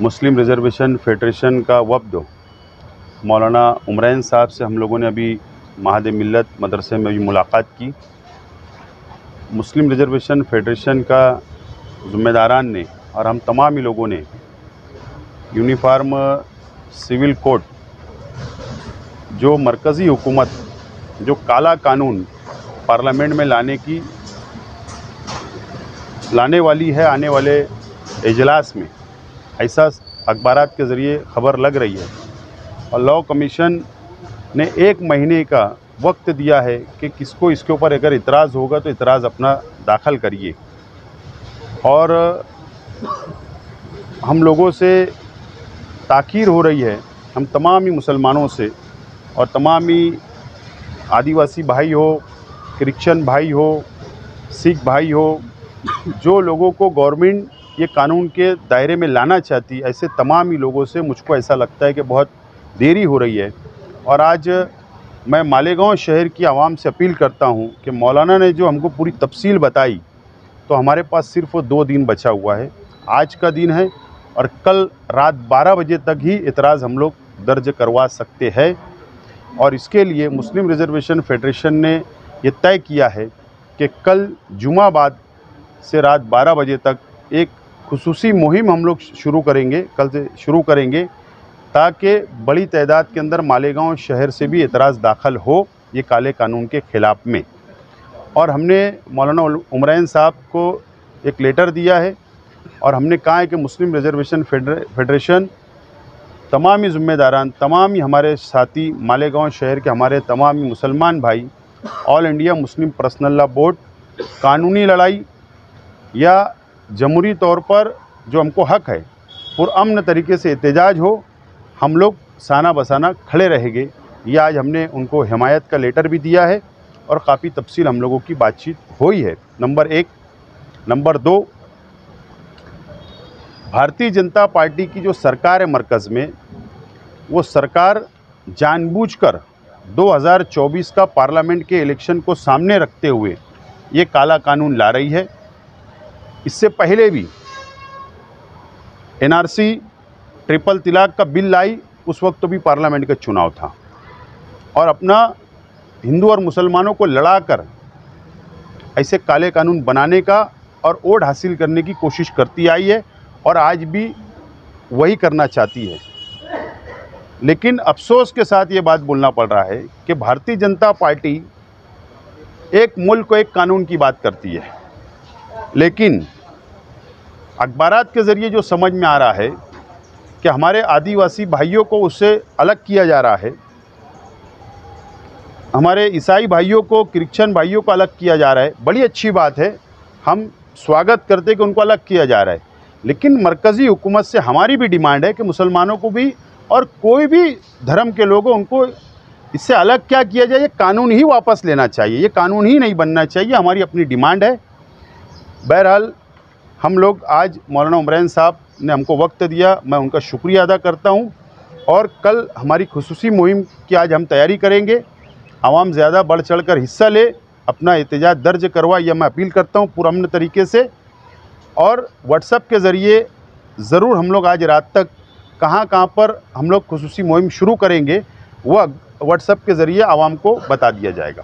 मुस्लिम reservation federation का वफ़द मौलाना उमरैन साहब से हम लोगों ने अभी महाद मिल्लत मदरसे में भी मुलाकात की। मुस्लिम रिज़र्वेशन फेडरेशन का ज़िम्मेदारान ने और हम तमाम ही लोगों ने यूनिफॉर्म सिविल कोड जो मरकज़ी हुकूमत जो काला कानून पार्लियामेंट में लाने वाली है, आने वाले इजलास में ऐसा अखबारात के ज़रिए ख़बर लग रही है। और लॉ कमीशन ने 1 महीने का वक्त दिया है कि किसको इसके ऊपर अगर इतराज़ होगा तो इतराज़ अपना दाखिल करिए। और हम लोगों से ताकीर हो रही है, हम तमाम ही मुसलमानों से और तमाम ही आदिवासी भाई हो, क्रिश्चियन भाई हो, सिख भाई हो, जो लोगों को गवर्नमेंट ये कानून के दायरे में लाना चाहती है, ऐसे तमाम ही लोगों से मुझको ऐसा लगता है कि बहुत देरी हो रही है। और आज मैं मालेगांव शहर की आवाम से अपील करता हूं कि मौलाना ने जो हमको पूरी तफसील बताई, तो हमारे पास सिर्फ 2 दिन बचा हुआ है। आज का दिन है और कल रात 12 बजे तक ही इतराज़ हम लोग दर्ज करवा सकते हैं। और इसके लिए मुस्लिम रिज़र्वेशन फेडरेशन ने ये तय किया है कि कल जुमा बाद से रात 12 बजे तक एक खुसूसी मुहिम हम लोग शुरू करेंगे, कल से शुरू करेंगे, ताकि बड़ी तादाद के अंदर मालेगांव शहर से भी एतराज़ दाखिल हो ये काले कानून के ख़िलाफ़ में। और हमने मौलाना उमरैन साहब को एक लेटर दिया है और हमने कहा है कि मुस्लिम रिज़र्वेशन फेडरेशन तमाम ही ज़िम्मेदारान, तमाम ही हमारे साथी, मालेगांव शहर के हमारे तमाम ही मुसलमान भाई, all India Muslim personal law board कानूनी लड़ाई या जमहूरी तौर पर जो हमको हक़ है पुरअमन तरीके से एहतजाज हो, हम लोग साना बसाना खड़े रहेंगे। ये आज हमने उनको हिमायत का लेटर भी दिया है और काफ़ी तफसील हम लोगों की बातचीत हुई है। Number 1। Number 2, Bharatiya Janata party की जो सरकार है मरकज़ में, वो सरकार जानबूझकर 2024 का पार्लियामेंट के इलेक्शन को सामने रखते हुए ये काला कानून ला रही है। इससे पहले भी NRC ट्रिपल तलाक का बिल लाई, उस वक्त तो भी पार्लियामेंट का चुनाव था और अपना हिंदू और मुसलमानों को लड़ाकर ऐसे काले कानून बनाने का और वोट हासिल करने की कोशिश करती आई है और आज भी वही करना चाहती है। लेकिन अफसोस के साथ ये बात बोलना पड़ रहा है कि भारतीय जनता पार्टी एक मुल्क को एक कानून की बात करती है, लेकिन अखबारात के ज़रिए जो समझ में आ रहा है कि हमारे आदिवासी भाइयों को उससे अलग किया जा रहा है, हमारे ईसाई भाइयों को, क्रिश्चियन भाइयों को अलग किया जा रहा है। बड़ी अच्छी बात है, हम स्वागत करते हैं कि उनको अलग किया जा रहा है, लेकिन मरकज़ी हुकूमत से हमारी भी डिमांड है कि मुसलमानों को भी और कोई भी धर्म के लोगों उनको इससे अलग क्या किया जाए, ये कानून ही वापस लेना चाहिए, ये कानून ही नहीं बनना चाहिए। हमारी अपनी डिमांड है। बहरहाल हम लोग आज मौलाना उमरैन साहब ने हमको वक्त दिया, मैं उनका शुक्रिया अदा करता हूं। और कल हमारी खुसूसी मुहिम की आज हम तैयारी करेंगे। आवाम ज़्यादा बढ़ चढ़ कर हिस्सा ले, अपना एहतजाज दर्ज करवा, यह मैं अपील करता हूं पुरअमन तरीके से। और व्हाट्सएप के ज़रिए ज़रूर हम लोग आज रात तक कहां पर हम लोग खुसूसी मुहिम शुरू करेंगे, वह व्हाट्सएप के ज़रिए आवाम को बता दिया जाएगा।